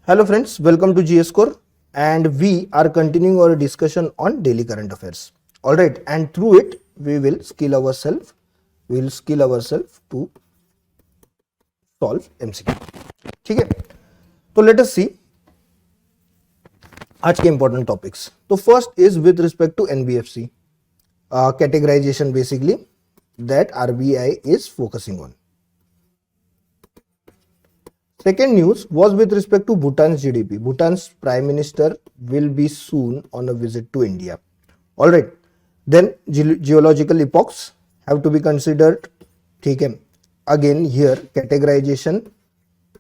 Hello friends, welcome to GS Core, and we are continuing our discussion on daily current affairs. Alright, and through it we will skill ourselves to solve MCQ. ठीक है, तो let us see आज के important topics. तो first is with respect to NBFC categorization basically that RBI is focusing on. Second news was with respect to Bhutan's GDP. Bhutan's Prime Minister will be soon on a visit to India. Alright, then geological epochs have to be considered. Okay. Again here categorization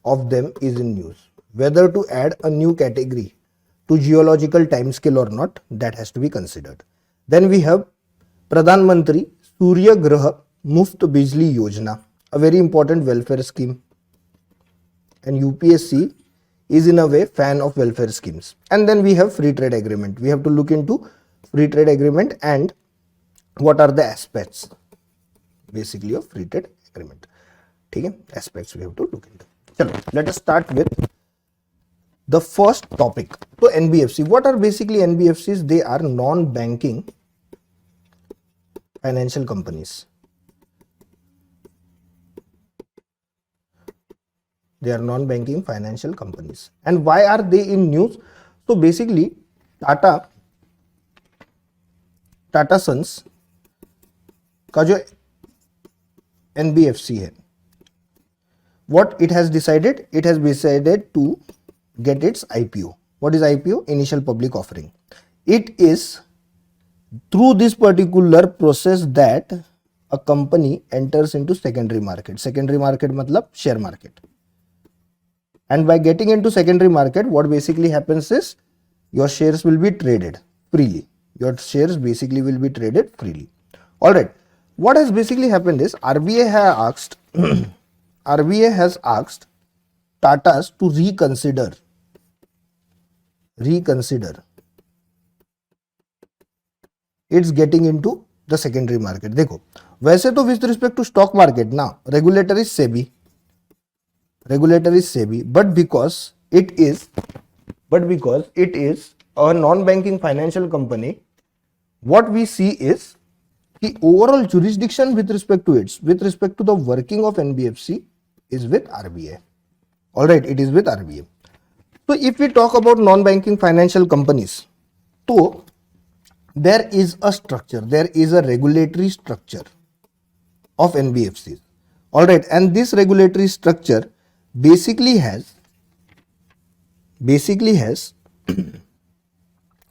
of them is in news. Whether to add a new category to geological time scale or not, that has to be considered. Then we have Pradhan Mantri Surya Graha Muft Bijli Yojana, a very important welfare scheme. And UPSC is in a way fan of welfare schemes. And then we have free trade agreement. We have to look into free trade agreement and what are the aspects basically of free trade agreement. Okay, aspects we have to look into. Chalo, let us start with the first topic. So NBFC, what are basically NBFCs? They are non-banking financial companies. They are non-banking financial companies. And why are they in news? So basically Tata Sons का जो NBFC है, what it has decided? It has decided to get its IPO. What is IPO? Initial public offering. It is through this particular process that a company enters into secondary market. Secondary market matlab share market. And by getting into secondary market, what basically happens is your shares will be traded freely. Your shares basically will be traded freely. Alright, what has basically happened is RBI has asked Tatas to reconsider it's getting into the secondary market. देखो वैसे तो with respect to stock market ना regulator is SEBI, but because it is a non-banking financial company, what we see is the overall jurisdiction with respect to the working of NBFC is with RBI. Alright, it is with RBI. So if we talk about non-banking financial companies, so there is a structure, there is a regulatory structure of NBFCs. Alright, and this regulatory structure basically has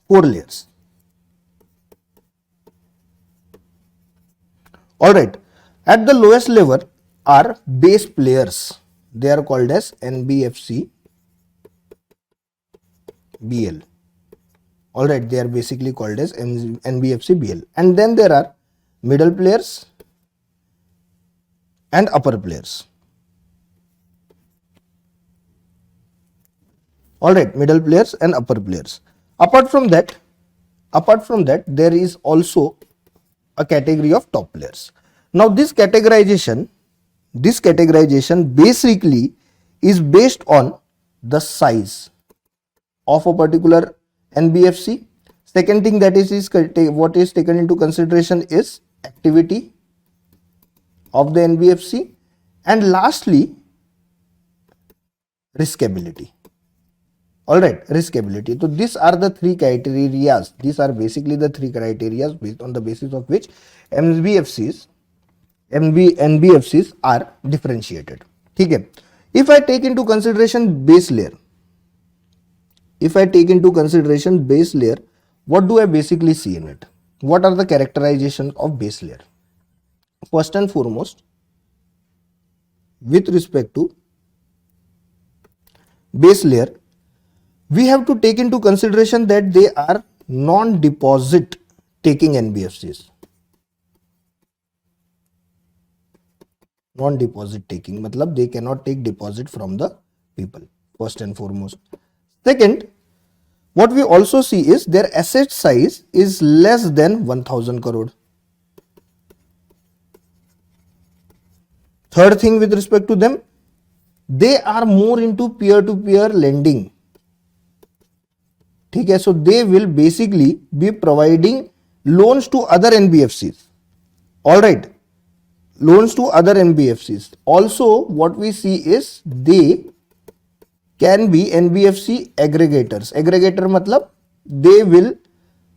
4 layers. Alright, at the lowest level are base players. They are called as NBFC BL. Alright, they are basically called as NBFC BL. And then there are middle players and upper players. Alright, middle players and upper players. Apart from that, there is also a category of top players. Now this categorization basically is based on the size of a particular NBFC. Second thing that is what is taken into consideration is activity of the NBFC, and lastly riskability. Alright, riskability. So these are the 3 criteria. These are basically the 3 criteria based on the basis of which NBFCs are differentiated. Okay. If I take into consideration base layer, what do I basically see in it? What are the characterizations of base layer? First and foremost, with respect to base layer, we have to take into consideration that they are non-deposit taking NBFCs. Non-deposit taking, matlab they cannot take deposit from the people, first and foremost. Second, what we also see is their asset size is less than 1000 crore. Third thing with respect to them, they are more into peer-to-peer lending ठीक है. So they will basically be providing loans to other NBFCs. All right, loans to other NBFCs. Also, what we see is they can be NBFC aggregators. Aggregator मतलब they will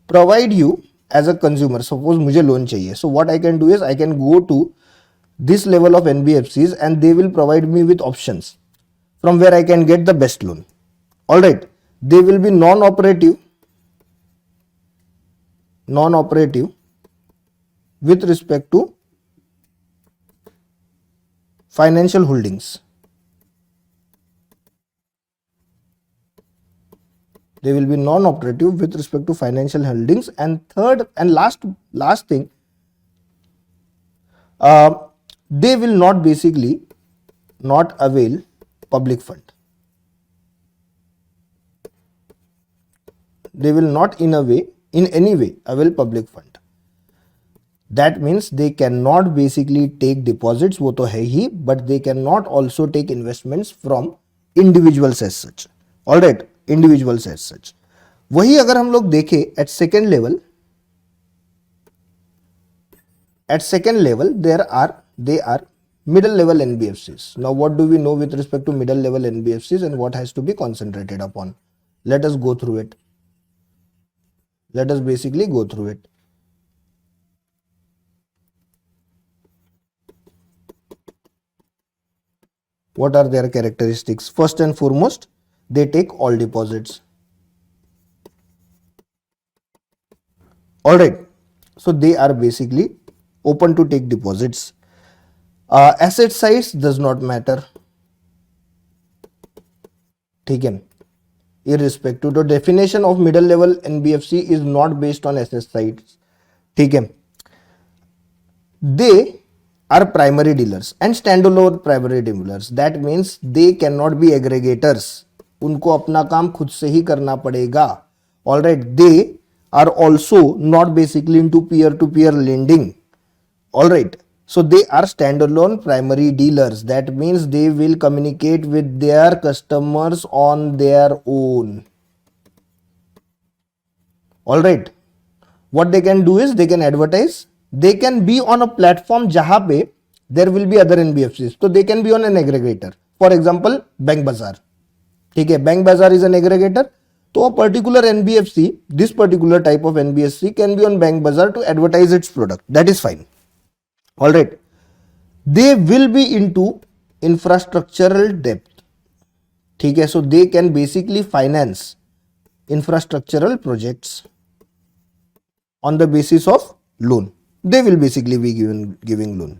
provide you as a consumer. Suppose मुझे loan चाहिए, so what I can do is I can go to this level of NBFCs and they will provide me with options from where I can get the best loan. All right, they will be non-operative with respect to financial holdings. They will be non-operative with respect to financial holdings. And third and last thing, they will not basically not avail public fund. They will not in any way avail public fund. That means they cannot basically take deposits, वो तो है ही, but they cannot also take investments from individuals as such. All right, individuals as such. वही अगर हम लोग देखें at second level, they are middle level NBFCs. Now what do we know with respect to middle level NBFCs and what has to be concentrated upon? Let us go through it. Let us basically go through it. What are their characteristics? First and foremost, they take all deposits. All right, so they are basically open to take deposits. Asset size does not matter. ठीक है, irrespective. The definition of middle level NBFC is not based on asset size. ठीक है, they are primary dealers and standalone primary dealers. That means they cannot be aggregators. उनको अपना काम खुद से ही करना पड़ेगा. All right, they are also not basically into peer-to-peer lending. All right, so they are standalone primary dealers. That means they will communicate with their customers on their own. All right, what they can do is they can advertise. They can be on a platform जहाँ पे there will be other NBFCs. So they can be on an aggregator. For example, Bank Bazaar. ठीक है, Bank Bazaar is an aggregator. तो a particular NBFC, this particular type of NBFC can be on Bank Bazaar to advertise its product. That is fine. All right. They will be into infrastructural debt. ठीक है, so they can basically finance infrastructural projects on the basis of loan. They will basically be giving loan,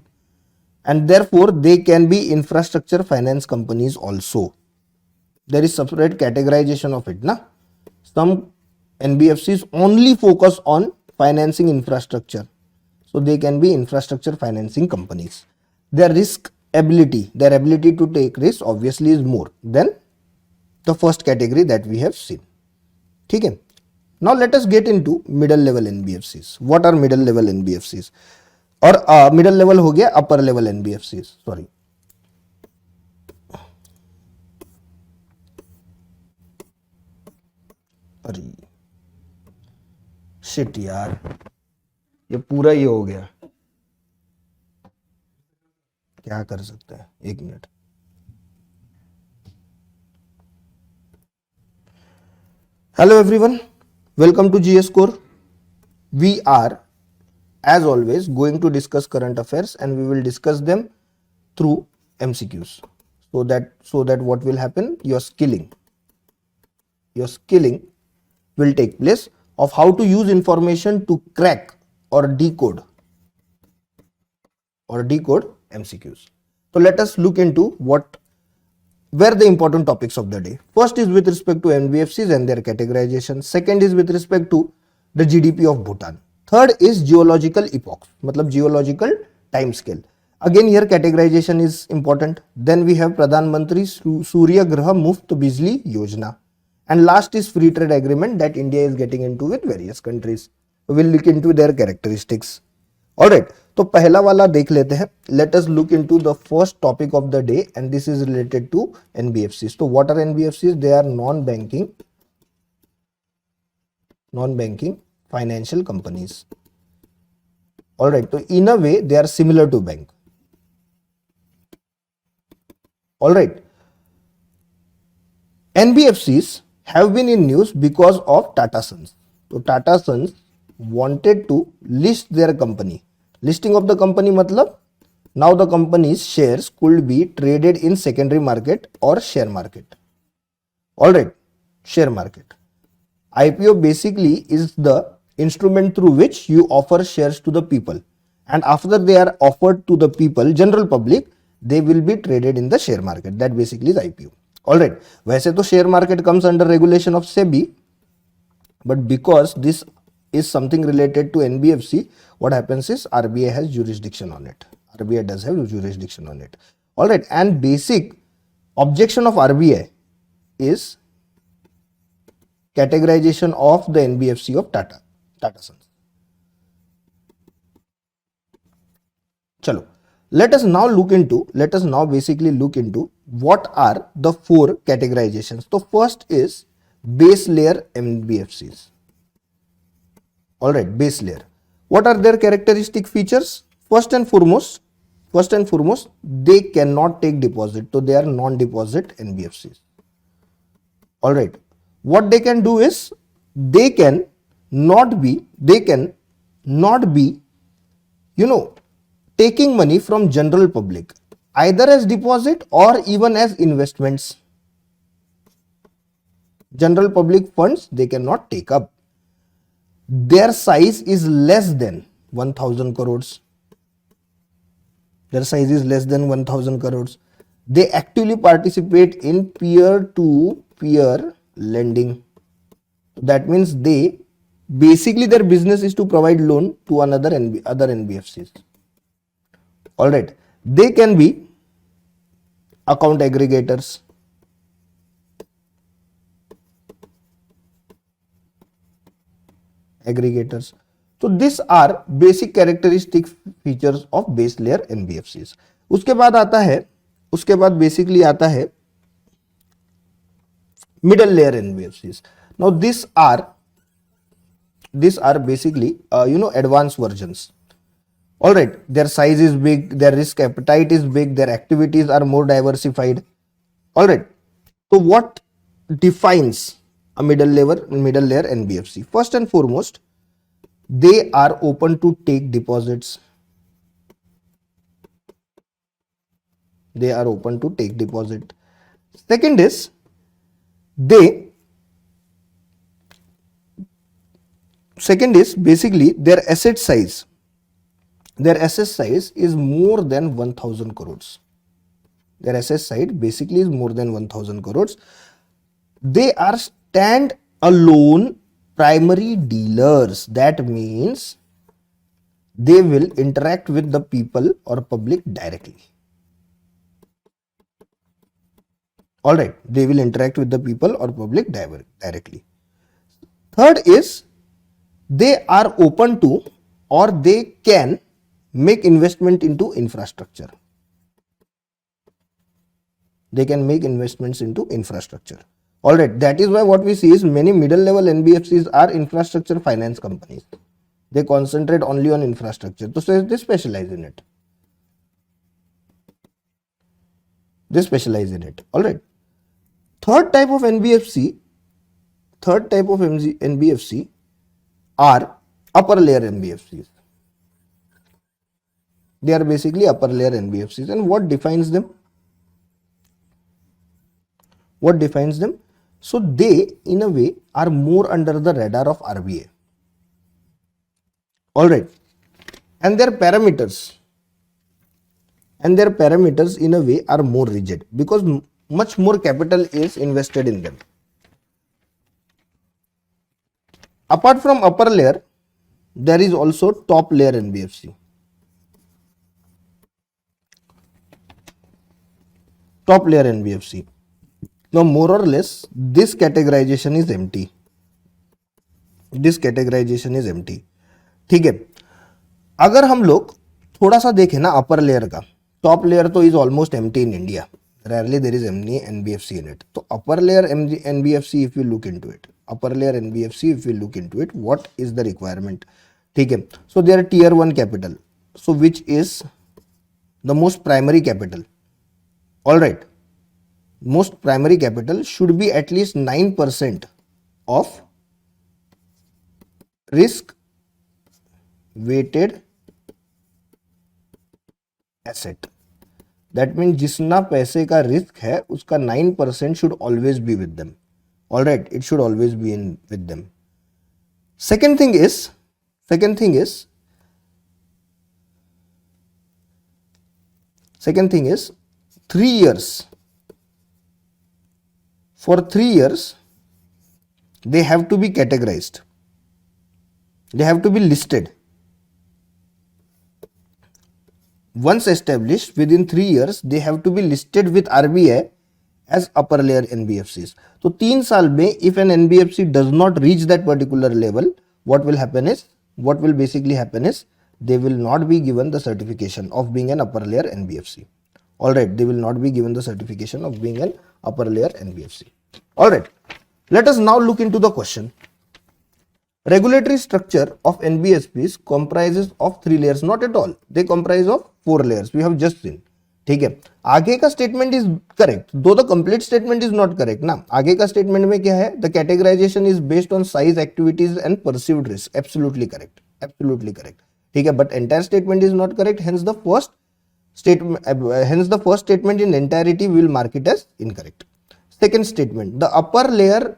and therefore they can be infrastructure finance companies also. There is separate categorization of it, na? Some NBFCs only focus on financing infrastructure, so they can be infrastructure financing companies. Their ability to take risk obviously is more than the first category that we have seen. ठीक है. Now let us get into middle level NBFCs. What are middle level NBFCs? और middle level हो गया upper level NBFCs. Sorry. अरे shit यार, ये पूरा ये हो गया. क्या कर सकते हैं, एक minute. Hello everyone, welcome to GS Core. We are as always going to discuss current affairs and we will discuss them through MCQs. So that what will happen, your skilling will take place of how to use information to crack or decode MCQs. So let us look into where the important topics of the day. First is with respect to NBFCs and their categorization. Second is with respect to the GDP of Bhutan. Third is geological epochs, matlab geological time scale. Again here categorization is important. Then we have Pradhan Mantri Surya Graha Muft Bijli Yojana. And last is free trade agreement that India is getting into with various countries. We will look into their characteristics. Alright, तो पहला वाला देख लेते हैं. Let us look into the first topic of the day and this is related to NBFCs. So what are NBFCs? They are non-banking non-banking financial companies. All right, so in a way they are similar to bank. All right, NBFCs have been in news because of Tata Sons. So Tata Sons wanted to list their company. Listing of the company matlab now the company's shares could be traded in secondary market or share market. All right, share market. IPO basically is the instrument through which you offer shares to the people, and after they are offered to the people, general public, they will be traded in the share market. That basically is IPO. All right, वैसे तो share market comes under regulation of SEBI, but because this is something related to NBFC, what happens is RBI has jurisdiction on it. RBI does have jurisdiction on it. All right, and basic objection of RBI is categorization of the NBFC of Tata Sons. Chalo, let us now basically look into what are the four categorizations. So first is base layer NBFCs. All right, base layer. What are their characteristic features? First and foremost, they cannot take deposit. So they are non-deposit NBFCs. All right. What they can do is they can not be taking money from general public either as deposit or even as investments. General public funds they cannot take up. Their size is less than 1000 crores. Their size is less than 1000 crores. They actively participate in peer-to-peer lending. That means they basically their business is to provide loan to other NBFCs. All right, they can be account aggregators. So these are basic characteristic features of base layer NBFCs. उसके बाद basically आता है middle layer NBFCs. Now these are basically advanced versions. All right, their size is big, their risk appetite is big, their activities are more diversified. All right, so what defines a middle layer NBFC? First and foremost, they are open to take deposits. Second is basically their asset size is more than 1000 crores. Their asset side basically is more than 1000 crores. They are stand alone primary dealers. That means they will interact with the people or public directly. All right, they will interact with the people or public directly. Third is they are open to or they can make investment into infrastructure. They can make investments into infrastructure. All right, that is why what we see is many middle level NBFCs are infrastructure finance companies. They concentrate only on infrastructure. So they specialize in it. All right. Third type of NBFC are upper layer NBFCs. They are basically upper layer NBFCs. And what defines them? So they, in a way, are more under the radar of RBI. All right. And their parameters in a way are more rigid because much more capital is invested in them. Apart from upper layer, there is also top layer NBFC. Now more or less this categorization is empty. ठीक है, अगर हम लोग थोड़ा सा देखें ना upper layer का, टॉप लेयर तो is almost empty in India, rarely there is any NBFC in it. So upper layer NBFC, if you look into it, upper layer NBFC, if we look into it, what is the requirement? Okay, so they are tier 1 capital, so which is the most primary capital. All right, most primary capital should be at least 9% of risk weighted asset. That means जितना पैसे का risk है उसका 9% should always be with them. All right, it should always be in with them. Second thing is 3 years. For 3 years they have to be categorized, they have to be listed. Once established, within 3 years they have to be listed with RBI as upper layer NBFCs. So 3 साल में if an NBFC does not reach that particular level, what will basically happen is they will not be given the certification of being an upper layer NBFC. Alright, they will not be given the certification of being an upper layer NBFC. Alright, let us now look into the question. Regulatory structure of NBFCs comprises of 3 layers. Not at all, they comprise of 4 layers. We have just seen. ठीक है, आगे का statement is correct, though the complete statement is not correct ना. आगे का statement में क्या है, the categorization is based on size, activities and perceived risk. Absolutely correct, absolutely correct. ठीक है, but entire statement is not correct. Hence the first statement in entirety will mark it as incorrect. Second statement, the upper layer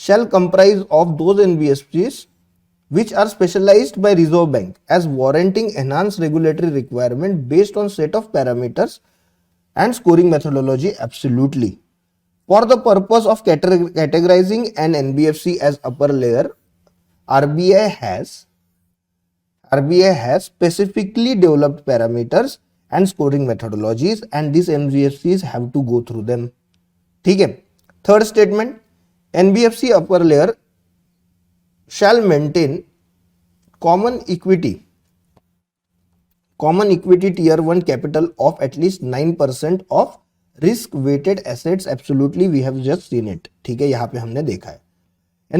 shall comprise of those NBFCs which are specialized by Reserve Bank as warranting enhanced regulatory requirement based on set of parameters and scoring methodology. Absolutely. For the purpose of categorizing an NBFC as upper layer, RBI has specifically developed parameters and scoring methodologies, and these NBFCs have to go through them. ठीक है. Third statement, NBFC upper layer shall maintain common equity tier 1 capital of at least 9% of risk weighted assets. Absolutely, we have just seen it. ठीक है, यहाँ पे हमने देखा है.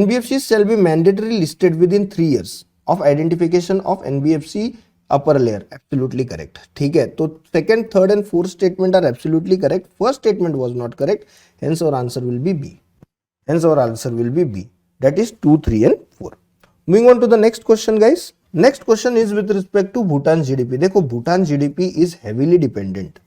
NBFCs shall be mandatorily listed within 3 years of identification of NBFC upper layer. Absolutely correct. ठीक है, तो second, third and fourth statement are absolutely correct. First statement was not correct, hence our answer will be B. That is 2, 3 and 4. Moving on to the next question, guys. Next question is with respect to Bhutan's GDP. देखो, Bhutan GDP is heavily dependent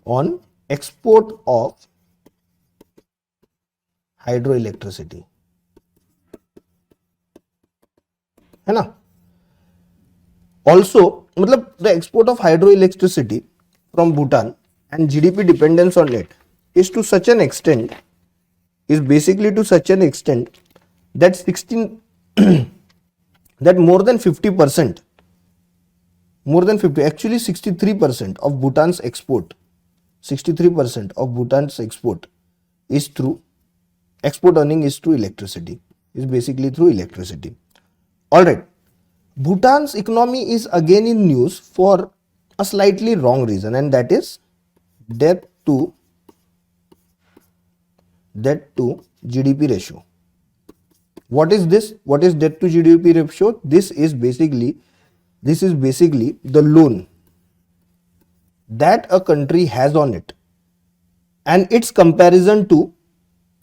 on export of hydroelectricity, है ना. Also, मतलब the export of hydroelectricity from Bhutan and GDP dependence on it is to such an extent, is basically to such an extent that that more than 50%, actually 63% of Bhutan's export, 63% of Bhutan's export is through, export earning is through electricity, is basically through electricity. Alright, Bhutan's economy is again in news for a slightly wrong reason, and that is debt to GDP ratio. What is this? What is debt to GDP ratio? This is basically the loan that a country has on it and its comparison to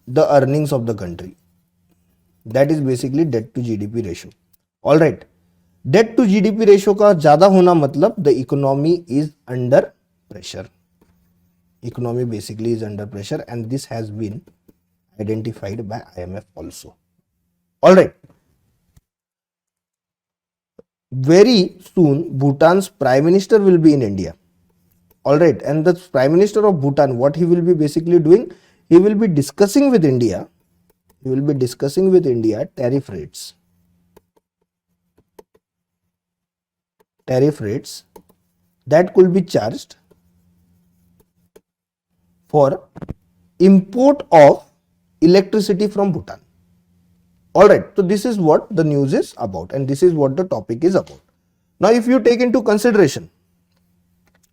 the earnings of the country. That is basically debt to GDP ratio. All right. Debt to GDP ratio का ज्यादा होना मतलब the economy is under pressure. Economy basically is under pressure, and this has been identified by IMF also. Alright, very soon Bhutan's prime minister will be in India. Alright, and the prime minister of Bhutan, what he will be basically doing, he will be discussing with India tariff rates that could be charged for import of electricity from Bhutan. Alright, so this is what the news is about, and this is what the topic is about. Now if you take into consideration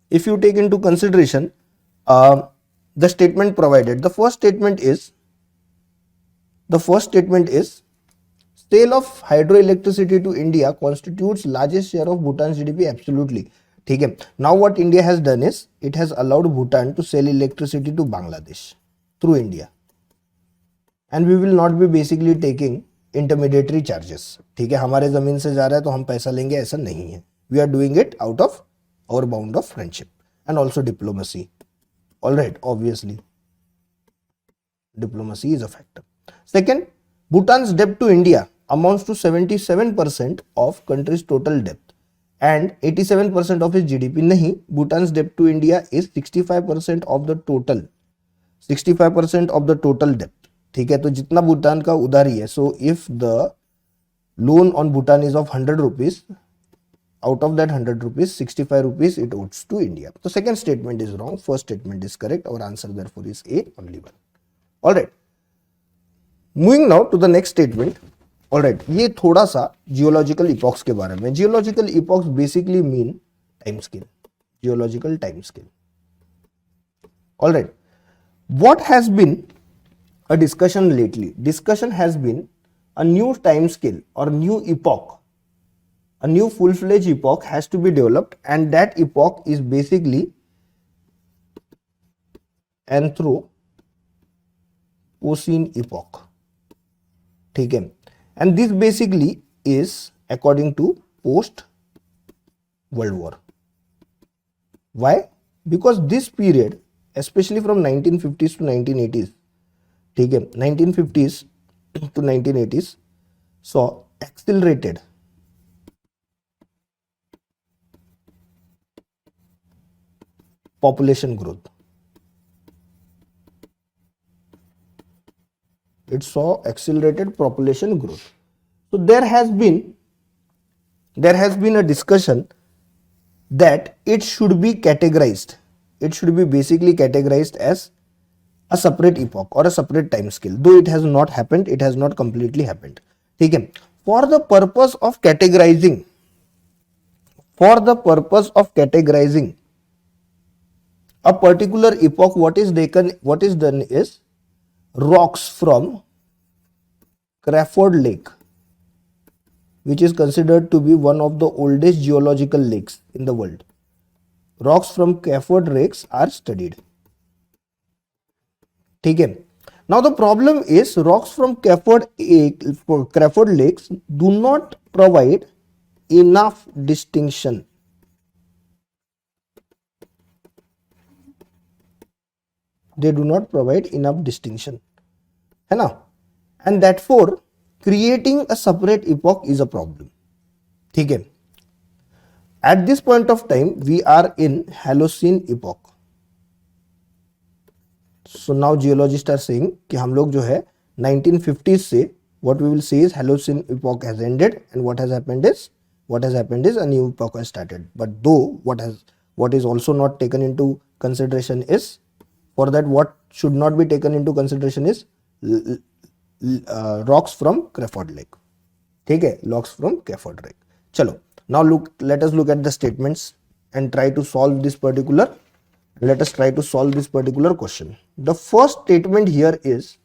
if you take into consideration the statement provided, the first statement is sale of hydroelectricity to India constitutes largest share of Bhutan's GDP. Absolutely. Okay. Now what India has done is it has allowed Bhutan to sell electricity to Bangladesh through India, and we will not be basically taking intermediary charges. ठीक है, हमारे जमीन से जा रहा है तो हम पैसा लेंगे, ऐसा नहीं है. We are doing it out of our bound of friendship and also diplomacy. All right, obviously diplomacy is a factor. Second, Bhutan's debt to India amounts to 77% of country's total debt and 87% of its GDP. नहीं, Bhutan's debt to India is 65% of the total, 65% of the total debt. ठीक है, तो जितना भूटान का उधारी है, so if the loan on Bhutan is of 100 rupees, out of that 100 rupees, 65 rupees it owes to India. So second statement is wrong, first statement is correct. Our answer therefore is A, only one. All right, moving now to the next statement. All right, ये थोड़ा सा geological epochs के बारे में. Geological epochs basically mean time scale, geological time scale. All right, what has been a discussion lately? Discussion has been a new time scale or new epoch, a new full-fledged epoch has to be developed, and that epoch is basically Anthropocene epoch. ठीक है, and this basically is according to post World War. Why? Because this period, especially from 1950s to 1980s, ठीक है, 1950s to 1980s saw accelerated population growth. It saw accelerated population growth. So there has been a discussion that it should be categorized. It should be basically categorized as a separate epoch or a separate time scale. Though it has not happened, it has not completely happened. ठीक है, for the purpose of categorizing a particular epoch, what is done is rocks from Crawford Lake, which is considered to be one of the oldest geological lakes in the world. Rocks from Crawford Lakes are studied. ठीक है. Now the problem is rocks from Crawford Lakes do not provide enough distinction. They do not provide enough distinction, है ना, and therefore creating a separate epoch is a problem. ठीक है. At this point of time we are in Holocene epoch. So now geologists are saying कि हम लोग जो है 1950s से what we will say is Holocene epoch has ended, and what has happened is a new epoch has started. But though what is also not taken into consideration is, for that what should not be taken into consideration is rocks from Crawford Lake. ठीक है, rocks from Crawford Lake. चलो, now let us look at the statements and try to solve this particular question. The first statement here is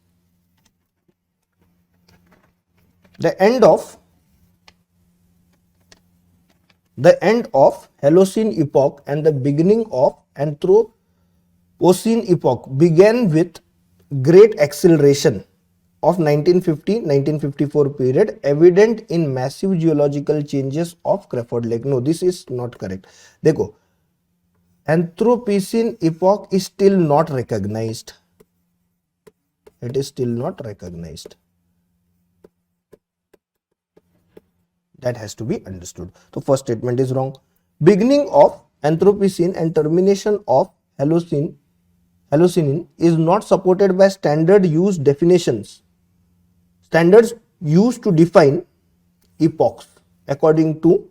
the end of Holocene epoch and the beginning of Anthropocene epoch began with great acceleration of 1950-1954 period, evident in massive geological changes of Crawford Lake. No, this is not correct. देखो, Anthropocene epoch is still not recognized. It is still not recognized. That has to be understood. So first statement is wrong. Beginning of Anthropocene and termination of Holocene is not supported by standard used definitions. Standards used to define epochs according to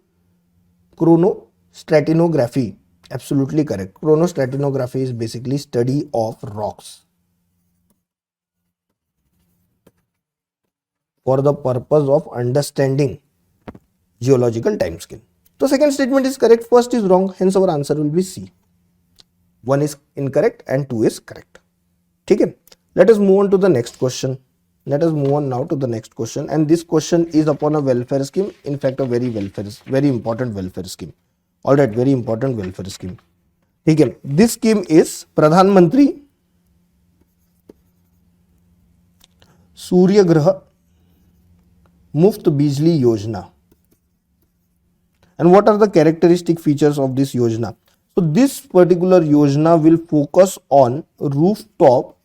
chronostratigraphy. Absolutely correct. Chronostratigraphy is basically study of rocks for the purpose of understanding geological time scale. So second statement is correct, first is wrong, hence our answer will be C. 1 is incorrect and 2 is correct. ठीक है. Let us move on to the next question. Let us move on now to the next question, and this question is upon a welfare scheme. In fact, a very important welfare scheme. All right, very important welfare scheme. ठीक है. This scheme is प्रधानमंत्री सूर्य ग्रह मुफ्त बिजली योजना. And what are the characteristic features of this yojana? So this particular yojana will focus on rooftop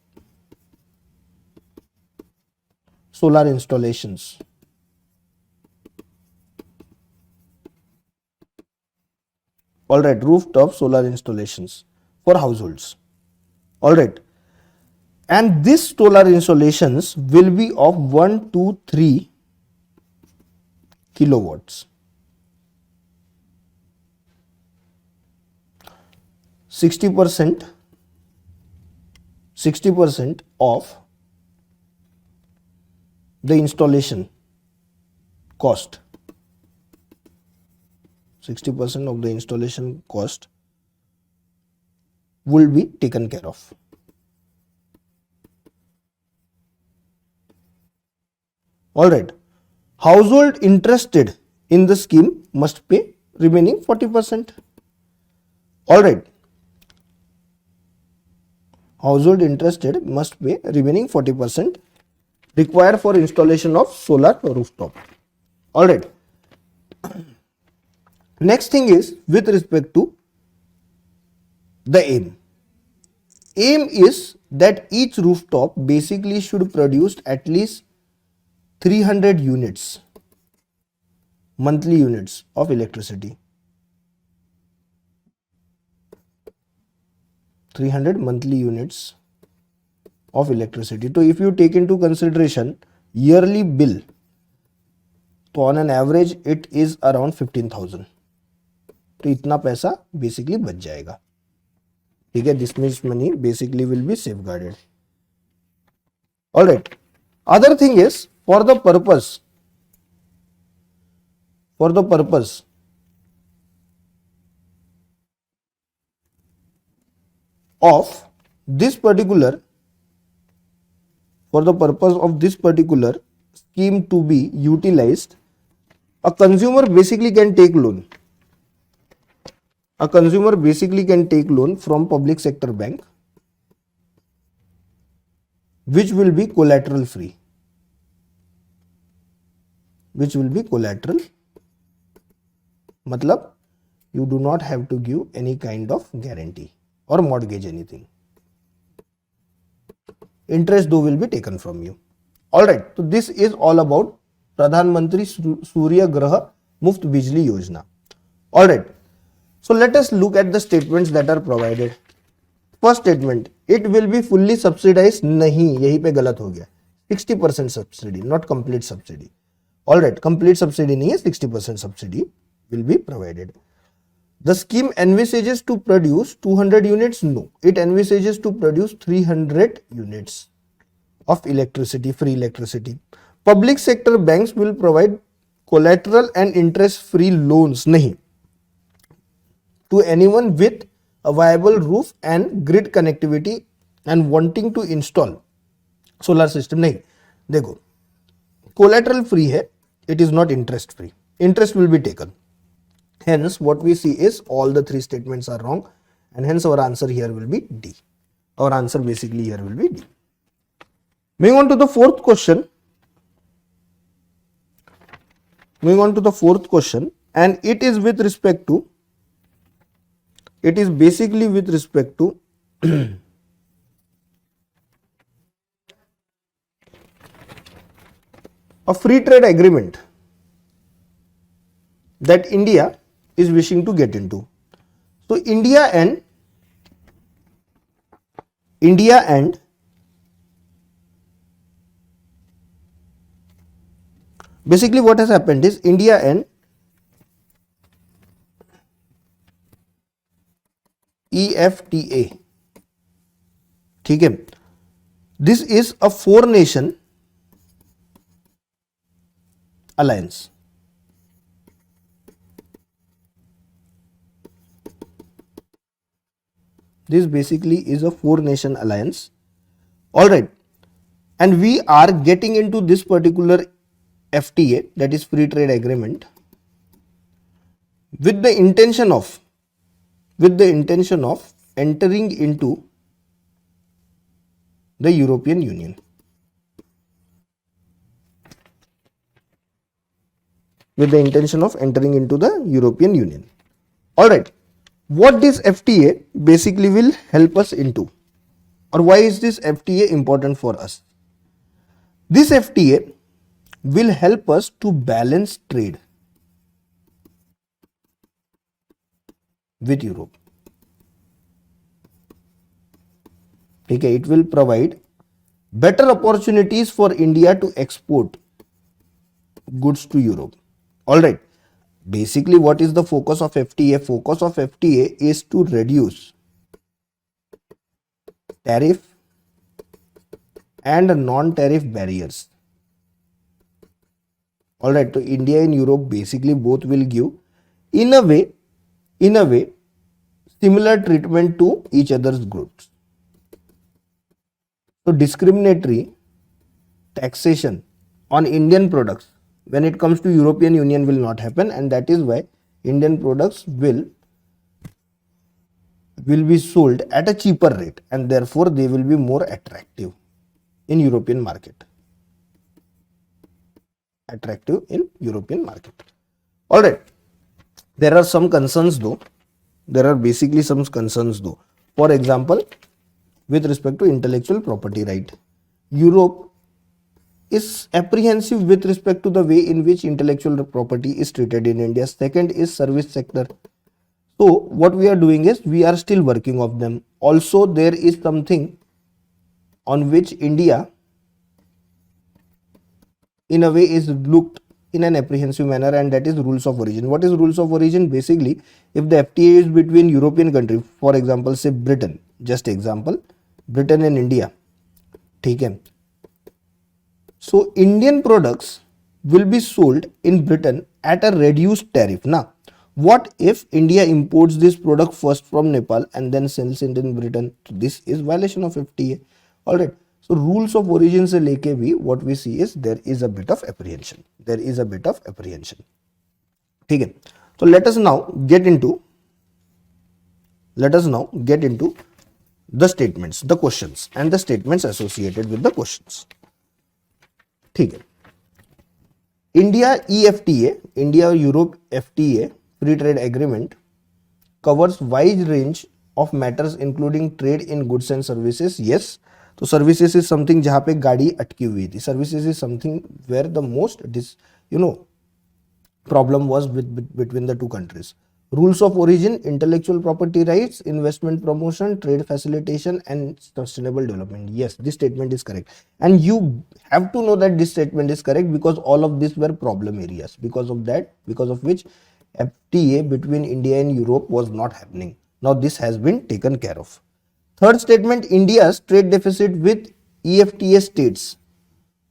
solar installations. All right, rooftop solar installations for households. All right, and these solar installations will be of 1 to 3 kilowatts. 60% of the installation cost. 60% of the installation cost will be taken care of. All right. Household interested in the scheme must pay remaining 40%. All right. Household interested must pay remaining 40% required for installation of solar rooftop. All right. Next thing is with respect to the aim. Aim is that each rooftop basically should produce at least 300 units, monthly units of electricity. 300 monthly units of electricity. So if you take into consideration yearly bill, तो on an average it is around 15,000. तो इतना पैसा basically बच जाएगा. ठीक है, this means money basically will be safeguarded. All right. Other thing is for the purpose of this particular scheme to be utilized, a consumer basically can take loan. A consumer basically can take loan from public sector bank, which will be collateral free. मतलब you do not have to give any kind of guarantee or mortgage anything. Interest though will be taken from you. All right. So this is all about Pradhan Mantri Surya Graha Muft Bijli Yojana. All right. So let us look at the statements that are provided. First statement, it will be fully subsidized. नहीं, यहीं पे गलत हो गया. 60% subsidy, not complete subsidy. All right, complete subsidy नहीं है, 60% subsidy will be provided. The scheme envisages to produce 200 units. No, it envisages to produce 300 units of electricity, free electricity. Public sector banks will provide collateral and interest-free loans. नहीं, to anyone with a viable roof and grid connectivity and wanting to install solar system. नहीं, देखो, collateral free है, it is not interest free. Interest will be taken. Hence, what we see is all the three statements are wrong, and hence our answer here will be D. Our answer basically here will be D. Moving on to the fourth question. And it is with respect to, it is basically with respect to a free trade agreement that India is wishing to get into. So India and basically what has happened is India and EFTA. ठीक है, this is a 4-nation alliance. This basically is a 4-nation alliance. All right. And we are getting into this particular FTA, that is free trade agreement, with the intention of entering into the European Union. With the intention of entering into the European Union. All right. What this FTA basically will help us into, or why is this FTA important for us? This FTA will help us to balance trade with Europe. Okay, it will provide better opportunities for India to export goods to Europe. All right. Basically, what is the focus of FTA? Focus of FTA is to reduce tariff and non-tariff barriers. All right. So India and Europe basically both will give, in a way, similar treatment to each other's goods. So discriminatory taxation on Indian products when it comes to European Union will not happen, and that is why Indian products will be sold at a cheaper rate, and therefore they will be more attractive in European market. All right. There are some concerns though. There are basically some concerns though. For example, with respect to intellectual property right, Europe is apprehensive with respect to the way in which intellectual property is treated in India. Second is service sector. So what we are doing is we are still working on them. Also, there is something on which India in a way is looked in an apprehensive manner, and that is rules of origin. What is rules of origin? Basically, if the FTA is between European country, for example, say Britain, just example, Britain and India, okay. So Indian products will be sold in Britain at a reduced tariff. Now, what if India imports this product first from Nepal and then sells it in Britain? So this is violation of FTA. All right. So rules of origin se leke bhi what we see is there is a bit of apprehension. Okay. So let us now get into the statements, the questions, and the statements associated with the questions. Okay. India EFTA, India-Europe FTA, free trade agreement, covers wide range of matters including trade in goods and services. Yes. So services is something जहाँ पे गाड़ी अटकी हुई थी. Services is something where the most problem was between the two countries. Rules of origin, intellectual property rights, investment promotion, trade facilitation, and sustainable development. Yes, this statement is correct. And you have to know that this statement is correct because all of these were problem areas. Because of which FTA between India and Europe was not happening. Now this has been taken care of. Third statement, India's trade deficit with EFTA states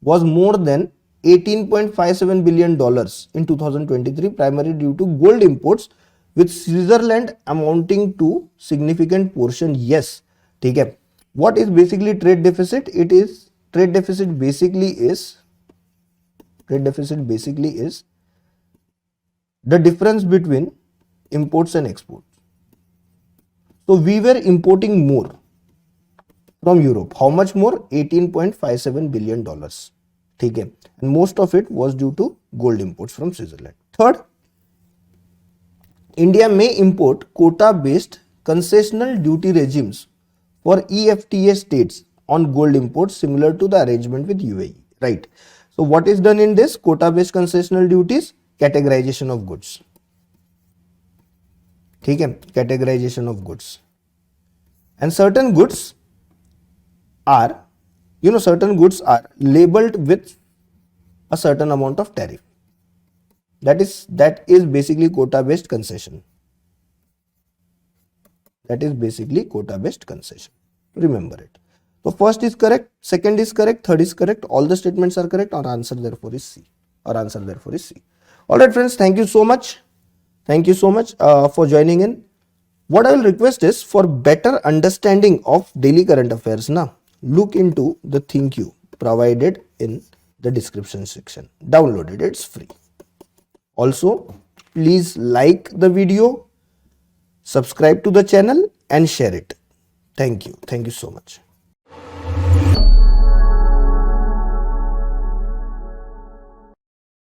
was more than $18.57 billion in 2023, primarily due to gold imports, with Switzerland amounting to significant portion. Yes, okay. What is basically trade deficit? Trade deficit basically is the difference between imports and exports. So we were importing more from Europe. How much more? $18.57 billion. Okay. And most of it was due to gold imports from Switzerland. Third, India may import quota-based concessional duty regimes for EFTA states on gold imports, similar to the arrangement with UAE. Right. So what is done in this? Quota-based concessional duties, categorization of goods. Okay. Categorization of goods. And certain goods are labeled with a certain amount of tariff. That is basically quota-based concession. Remember it. So first is correct, second is correct, third is correct. All the statements are correct. Our answer therefore is C. All right, friends. Thank you so much. For joining in. What I will request is, for better understanding of daily current affairs, look into the Think You provided in the description section. Download it, it's free. Also, please like the video, subscribe to the channel and share it. Thank you so much.